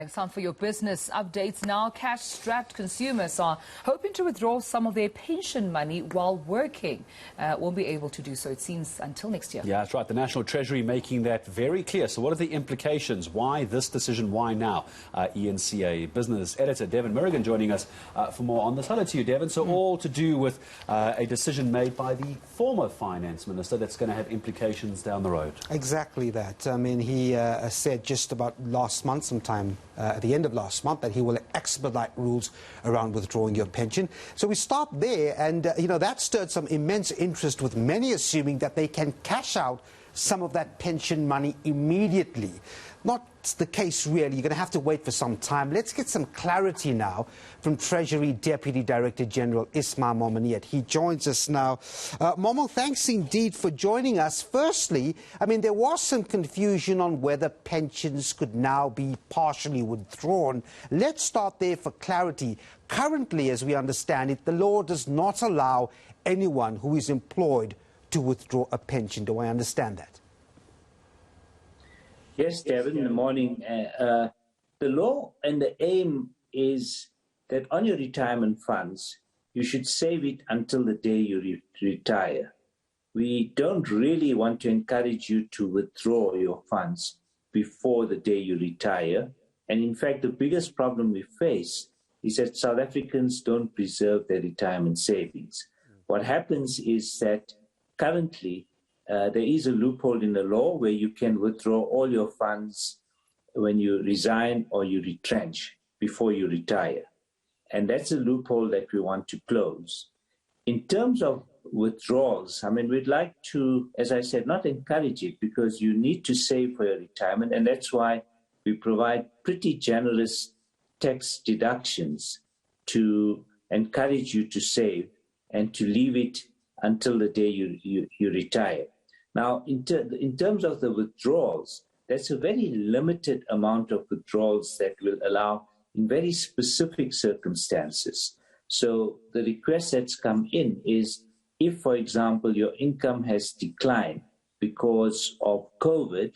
It's time for your business updates now. Cash-strapped consumers are hoping to withdraw some of their pension money while working. Won't be able to do so, it seems, until next year. Yeah, that's right. The National Treasury making that very clear. So what are the implications? Why this decision? Why now? eNCA business editor Devan Murugan joining us for more on this. Hello to you, Devan. So all to do with a decision made by the former finance minister that's going to have implications down the road. Exactly that. I mean, he said just about last month, sometime at the end of last month, that he will expedite rules around withdrawing your pension. So we start there, and that stirred some immense interest, with many assuming that they can cash out some of that pension money immediately. Not the case, really. You're going to have to wait for some time. Let's get some clarity now from Treasury Deputy Director General Ismail Momoniat. He joins us now. Momo, thanks indeed for joining us. Firstly, I mean, there was some confusion on whether pensions could now be partially withdrawn. Let's start there for clarity. Currently, as we understand it, the law does not allow anyone who is employed to withdraw a pension. Do I understand that? Yes, Devan, in the morning. The law and the aim is that on your retirement funds, you should save it until the day you retire. We don't really want to encourage you to withdraw your funds before the day you retire. And in fact, the biggest problem we face is that South Africans don't preserve their retirement savings. What happens is that currently, there is a loophole in the law where you can withdraw all your funds when you resign or you retrench before you retire. And that's a loophole that we want to close. In terms of withdrawals, I mean, we'd like to, as I said, not encourage it, because you need to save for your retirement. And that's why we provide pretty generous tax deductions to encourage you to save and to leave it until the day you retire. Now, in terms of the withdrawals, that's a very limited amount of withdrawals that will allow in very specific circumstances. So the request that's come in is if, for example, your income has declined because of COVID,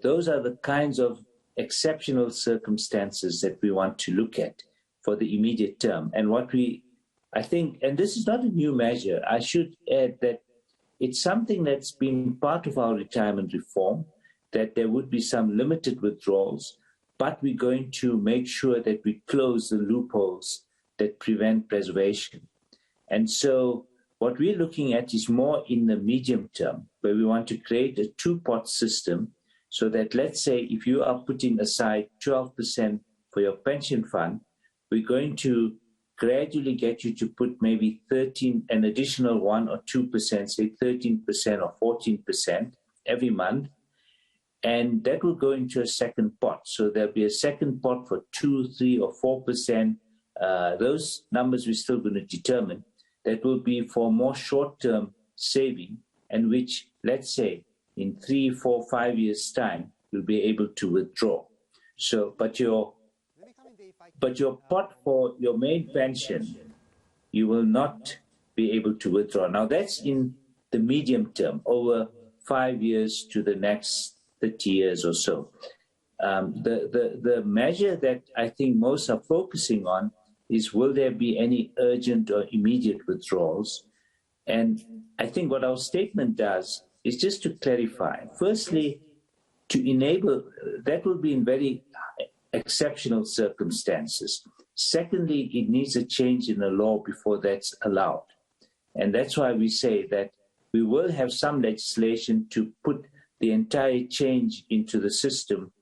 those are the kinds of exceptional circumstances that we want to look at for the immediate term. And I think, and this is not a new measure, I should add that it's something that's been part of our retirement reform, that there would be some limited withdrawals, but we're going to make sure that we close the loopholes that prevent preservation. And so what we're looking at is more in the medium term, where we want to create a two-pot system so that, let's say, if you are putting aside 12% for your pension fund, we're going to gradually get you to put maybe an additional 1 or 2%, say 13% or 14% every month. And that will go into a second pot. So there'll be a second pot for 2, 3, or 4%. Those numbers we're still going to determine. That will be for more short-term saving, and which, let's say, in 3, 4, 5 years' time, you'll be able to withdraw. So, but your pot for your main pension, you will not be able to withdraw. Now, that's in the medium term, over 5 years to the next 30 years or so. The measure that I think most are focusing on is, will there be any urgent or immediate withdrawals? And I think what our statement does is just to clarify. Firstly, to enable, that will be in very exceptional circumstances. Secondly, it needs a change in the law before that's allowed. And that's why we say that we will have some legislation to put the entire change into the system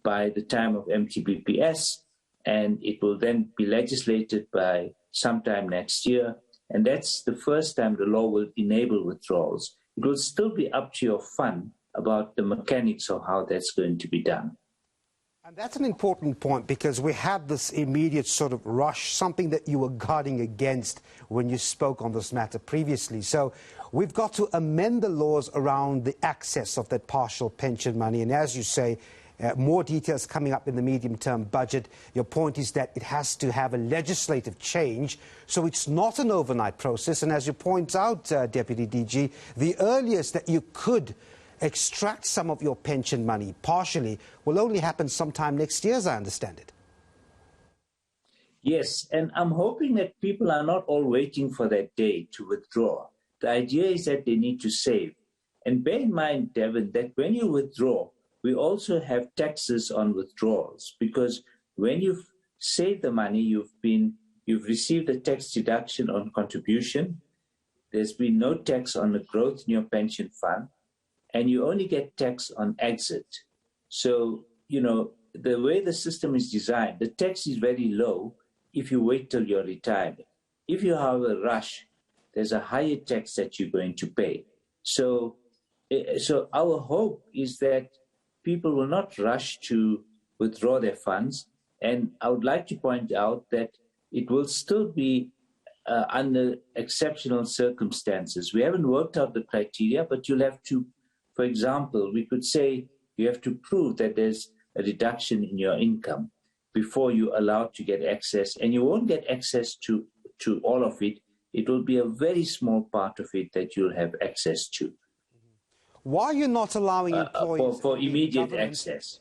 by the time of MTBPS, and it will then be legislated by sometime next year. And that's the first time the law will enable withdrawals. It will still be up to your fund about the mechanics of how that's going to be done. And that's an important point, because we had this immediate sort of rush, something that you were guarding against when you spoke on this matter previously. So we've got to amend the laws around the access of that partial pension money. And as you say, more details coming up in the medium-term budget. Your point is that it has to have a legislative change, so it's not an overnight process. And as you point out, Deputy DG, the earliest that you could extract some of your pension money partially will only happen sometime next year, as I understand it. Yes, and I'm hoping that people are not all waiting for that day to withdraw. The idea is that they need to save. And bear in mind, Devin, that when you withdraw, we also have taxes on withdrawals, because when you've saved the money, you've received a tax deduction on contribution. There's been no tax on the growth in your pension fund, and you only get tax on exit. So, the way the system is designed, the tax is very low if you wait till your retirement. If you have a rush, there's a higher tax that you're going to pay. So our hope is that people will not rush to withdraw their funds. And I would like to point out that it will still be under exceptional circumstances. We haven't worked out the criteria, but you'll have to, for example, we could say you have to prove that there's a reduction in your income before you're allowed to get access. And you won't get access to all of it. It will be a very small part of it that you'll have access to. Why are you not allowing employees... for immediate access.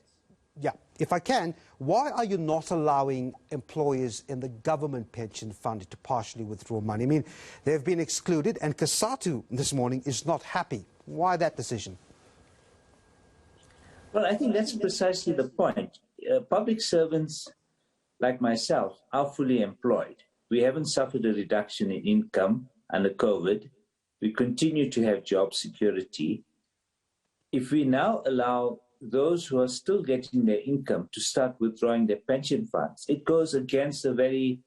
Yeah, if I can, why are you not allowing employers in the government pension fund to partially withdraw money? I mean, they've been excluded, and Kasatu this morning is not happy. Why that decision? Well, I think that's precisely the point. Public servants like myself are fully employed. We haven't suffered a reduction in income under COVID. We continue to have job security. If we now allow those who are still getting their income to start withdrawing their pension funds, it goes against the very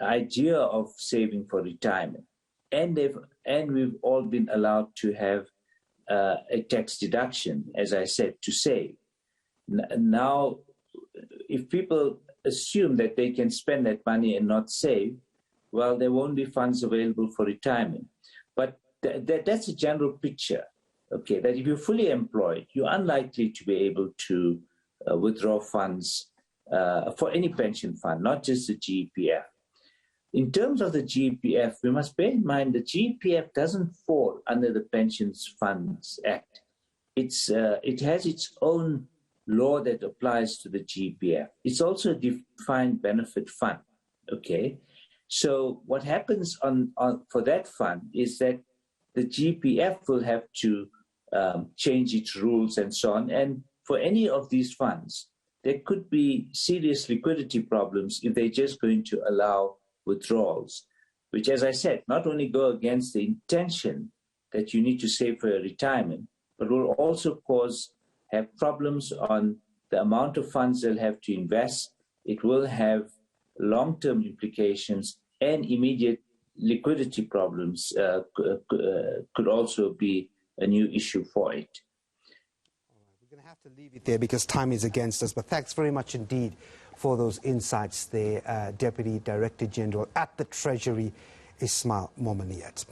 idea of saving for retirement. And we've all been allowed to have a tax deduction, as I said, to save. Now, if people assume that they can spend that money and not save, well, there won't be funds available for retirement. But that's a general picture. Okay, that if you're fully employed, you're unlikely to be able to withdraw funds for any pension fund, not just the GEPF. In terms of the GEPF, we must bear in mind the GEPF doesn't fall under the Pensions Funds Act. It has its own law that applies to the GEPF. It's also a defined benefit fund. Okay, so what happens for that fund is that the GEPF will have to change its rules and so on. And for any of these funds, there could be serious liquidity problems if they're just going to allow withdrawals, which, as I said, not only go against the intention that you need to save for your retirement, but will also have problems on the amount of funds they'll have to invest. It will have long-term implications, and immediate liquidity problems could also be a new issue for it. We're going to have to leave it there because time is against us, but thanks very much indeed for those insights there, Deputy Director General at the Treasury, Ismail Momoniat.